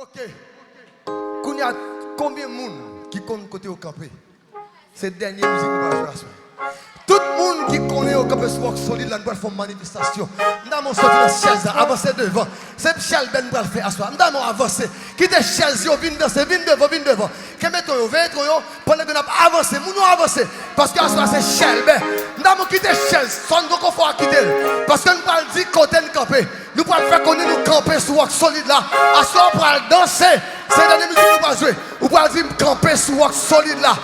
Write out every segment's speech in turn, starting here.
Ok. Il y a combien de monde qui compte côté au campé? C'est dernière musique que nous allons jouer. Tout le monde qui connaît au campé Rock Solid, là, nous allons faire une manifestation. Nous allons sortir dans Chelsea, avancer devant. C'est Michel Ben nous allons faire asseoir. Nous allons avancer. Quittez Chelsea, viens danser, viens devant. Que mettons, pendant que nous avancer, nous allons avancer. Parce que asseoir c'est Chelsea. Nous allons quitter Chelsea, sans nous confort quitter. Parce que nous allons dire côté de campé. Nous allons faire connaître nous camper sur Rock Solid là. Asseoir pour aller danser. C'est dans les musiques que nous allons jouer. Nous allons dire camper sur Rock Solid là.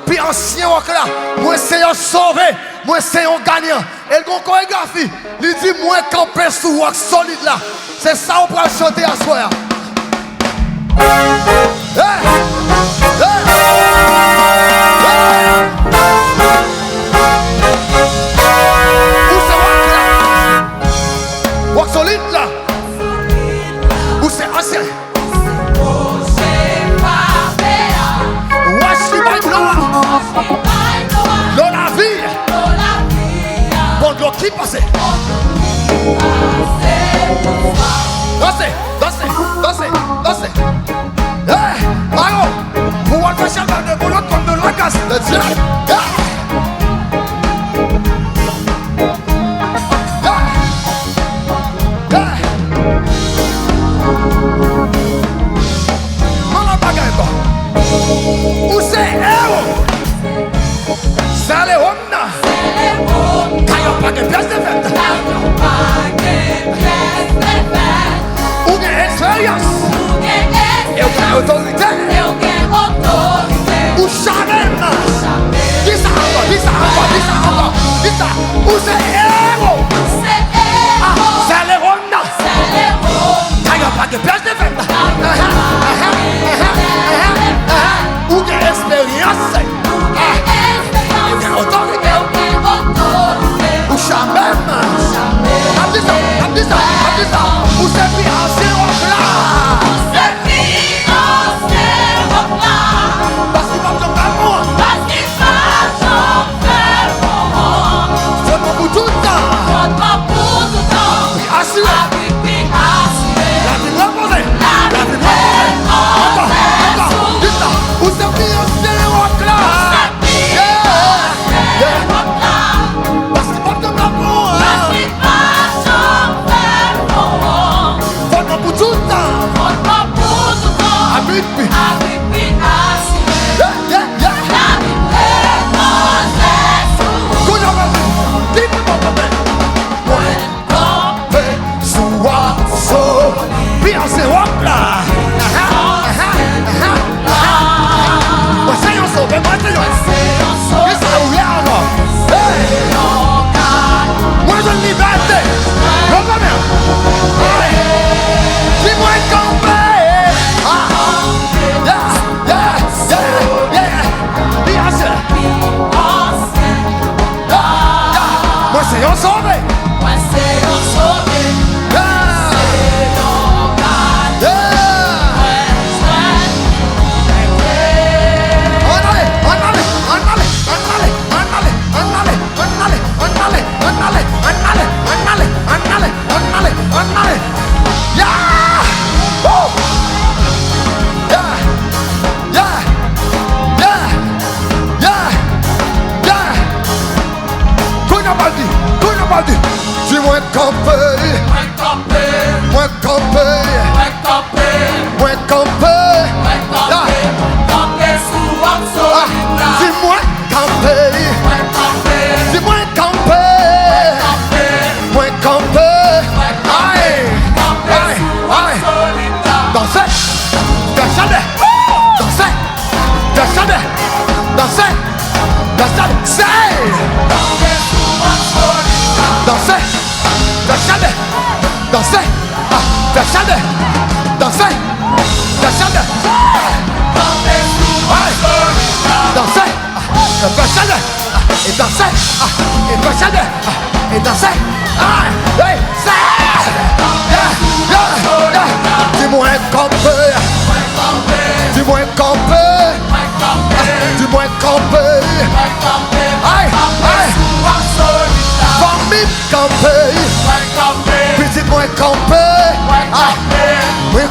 Puis ancien rock là, moi c'est un sauvé, moi c'est un gagnant. Et le chorégraphie, il dit moi camper sur Rock Solid là. C'est ça on pourra chanter à soir. Où c'est Rock là? Rock Solid là. Où c'est ancien? Dans la vie, bon Dieu qui passe. Dansez. Hey, Mario, vous allez faire de boulot comme de la casse. Où c'est héros? C'est les hommes là. Quand il n'y a pas de pièces de fête. Ou de expérience. Et ou de autorité. Ou jamais. Dis ça encore. Où c'est héros? C'est les hommes là. Quand il n'y a pas de pièces de fête. Ou de expérience. Ou jamais. Abdisa. Ou c'est financé rock là. Parce qu'il va me faire moi. C'est pas pour tout le temps. Assuré. La vie reposée. Encore. Dis ça. Ou c'est financé rock là.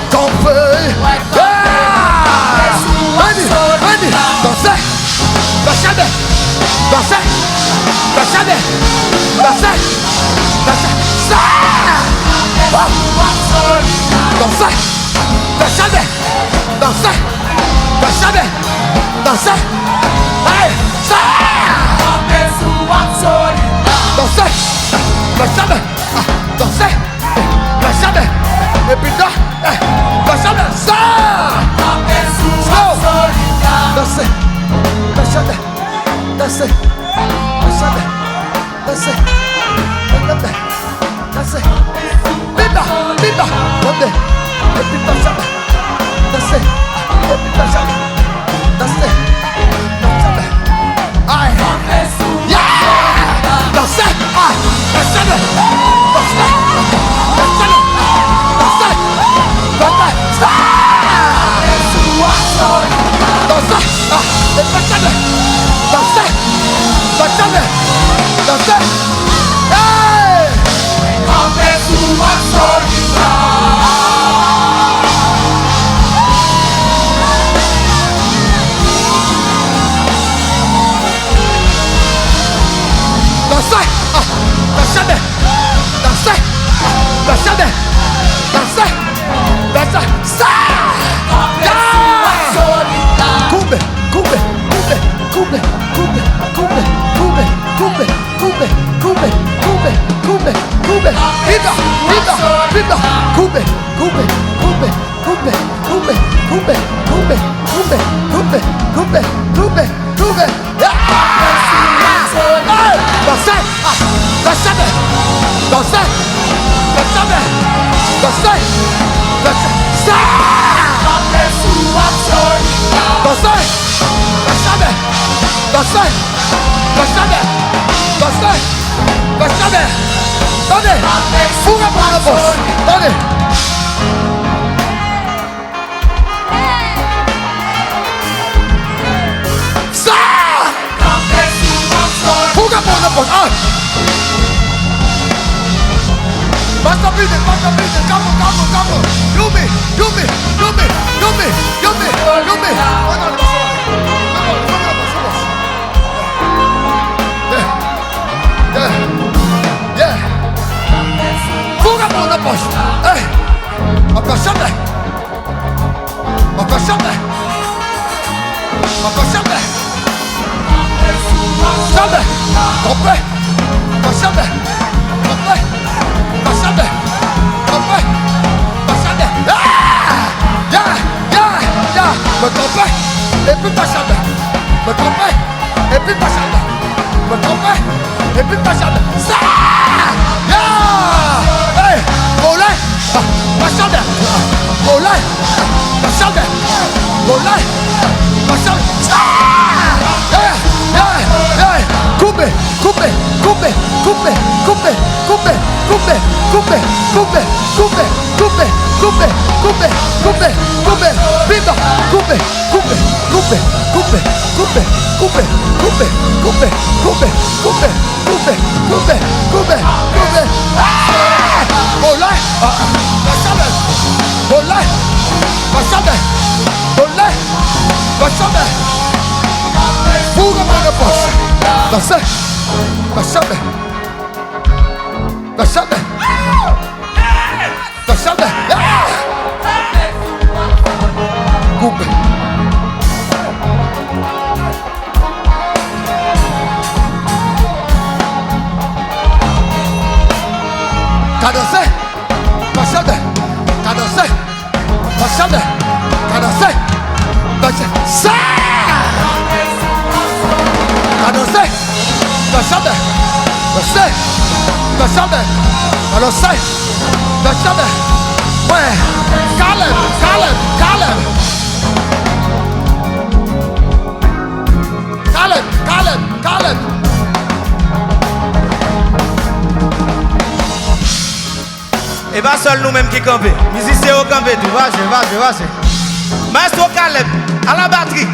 Camper, Dansez. Dansez. Dansez. Dansez. Ça. Dansez. Dansez. Dansez. Dansez. Dansez. Hey. Ça. Dansez. Dansez. Dansez. Dansez. Et puis là. Dansez. Ça. Dansez. Dansez. Dansez. Dansez. Dansez. Bida. Bida. Dansez. Et puis dansez. Dansez. Et puis dansez. Dansez. Dansez. Aïe. Yeah. Dansez. Aïe. Dansez. Dansez. Dansez. Dansez. Dansez. Dansez. Et dansez. Dansez. Dansez. Dansez. Hey. Dansez. Dansez. Dansez. Dansez. Dansez. Dansez. Ça. Coupe. Coupe. Coupe. Coupe. Coupe. Coupe. Coupe. Coupe. Coupe. Coupe. Coupe. Coupe. Coupe. Vita. Vita. Vita. Coupe. Coupe. Coupe. Coupe. Coupe. Coupe. Coupe. Coupe. Coupe. Coupe. Coupe. Coupe. Dansez. Dansez. Dansez. Dansez. Dansez. Dansez. Ça. Dansez. Dansez. Dansez. Dansez. Dansez. Donnez. Fuga pour la poche. Donnez. Ça. Fuga pour la poche. Basta building. Come on. Yumi. Yeah. Fuga pour la poche. Hey. Appassionné. Jamais. Trompé. Appassionné. Trompé. Appassionné. Trompé. Appassionné. Yeah. Me tromper. Et puis appassionné. Me tromper. Et puis appassionné. Me tromper. Et puis appassionné. Ça. Yeah. Hey. Voler. Appassionné. Voler. Appassionné. Voler. Appassionné. Ça. Yeah. Coupe. Vita. Coupe. Voler. Fuga para la poche. Dansez. Coupe. Dansez. Ça. Ouais. Caleb. Et pas seul nous-mêmes qui campons. Musiciens au campé tout. Vas-y. Maestro Caleb, à la batterie.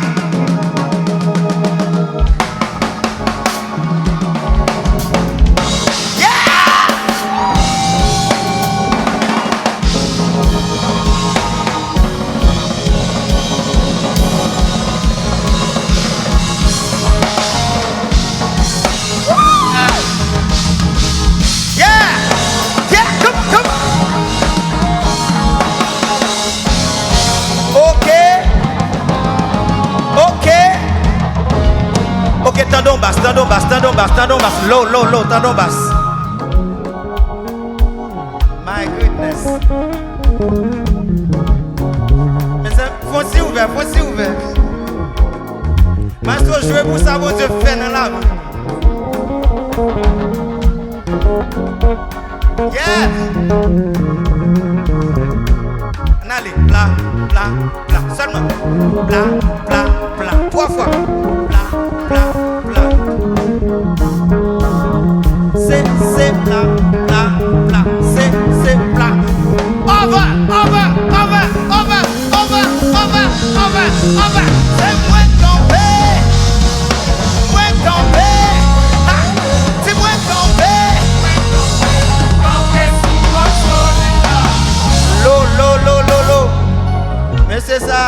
basse. Low, tendon basse. My goodness. Mais c'est foncé ouvert. Maestro, jouez pour ça, bon Dieu, fait dans la vie. Yeah. Allez, bla. Seulement. Bla. 3 fois. Bla. C'est bla. C'est bla. Over. C'est moins campé. C'est moins campé. L'eau. Mais c'est ça.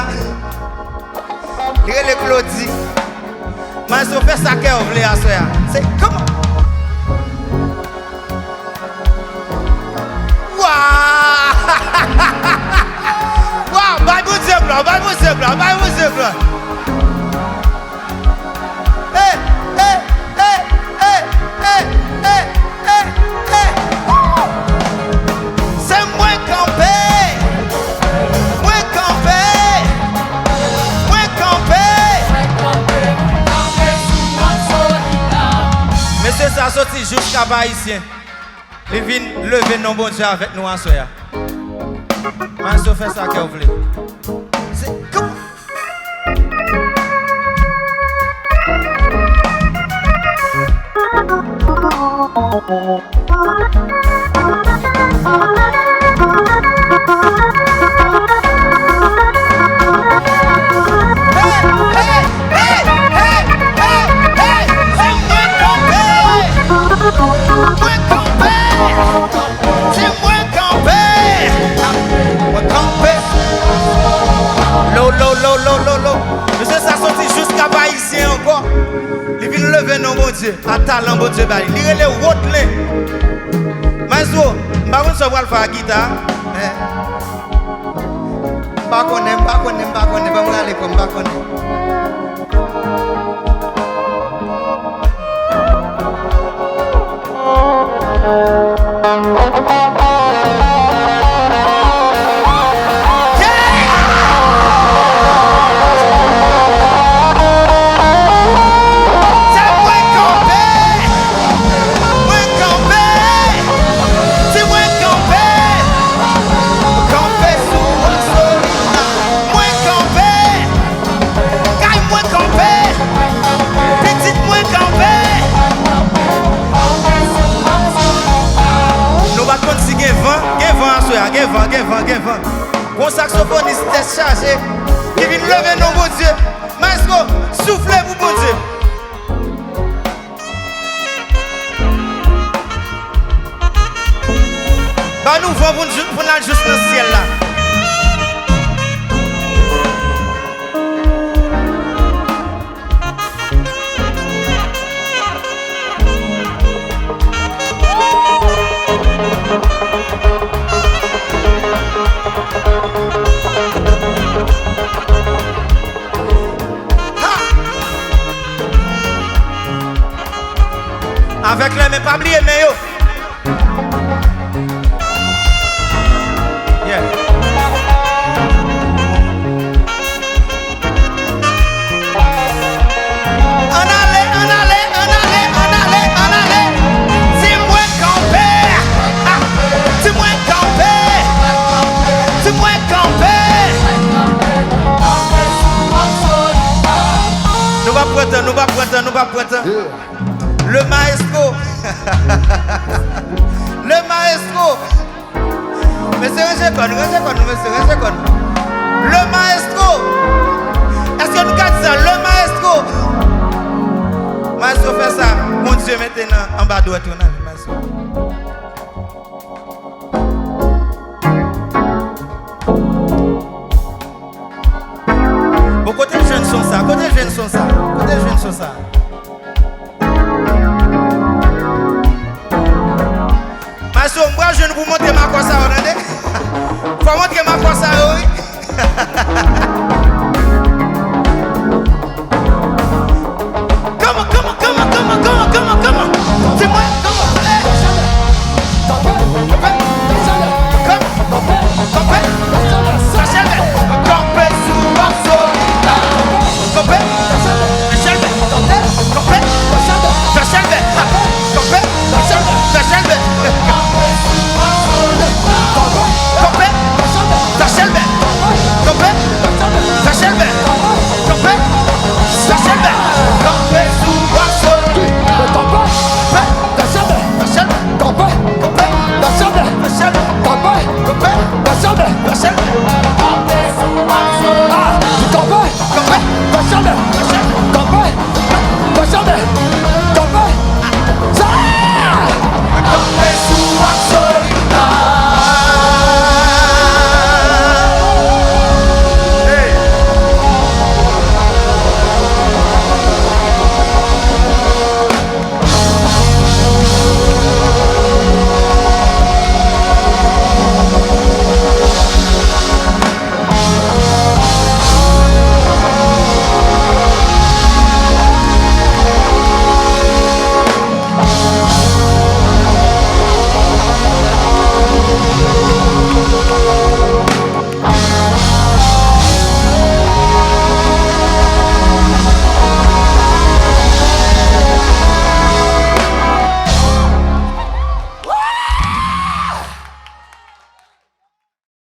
Il est le Claudie. Mais si on fait ça, qu'est-ce qu'on voulait à soi? C'est comment? Waouh! Bible Dieu gloire. Hey! C'est moins campé. Monsieur, ça sorti jusqu'à Haïtien. Il vient lever nos bon Dieu avec nous en soya. Mais si on fait ça, qu'est-ce que vous voulez? C'est comme. L'eau. Monsieur, ça sorti jusqu'à Haïtien encore. Il vient lever nos bon Dieu. À talent, bon Dieu, il est les routes. Mais si on va faire la guitare. Pas qu'on aime, pas aller comme pas qu'on aime. Gevant. Bon saxophoniste test chargé. Qui vient lever nos bon Dieu. Maestro, soufflez vous bon Dieu. Bah nous vont pour aller juste dans le ciel là. Avec les mais pas oublier mais yo. Yeah. On allait. C'est moi camper. Nous va prêter. Le maestro. Monsieur, monsieur. Le maestro. Est-ce que nous gardons ça? Le maestro. Maestro fait ça. Mon Dieu, maintenant, en bas de toi, maestro. Bon, côté jeune sont ça. Maestro, moi je ne vous montre ma quoi ça, faut montrer ma quoi ça, oui.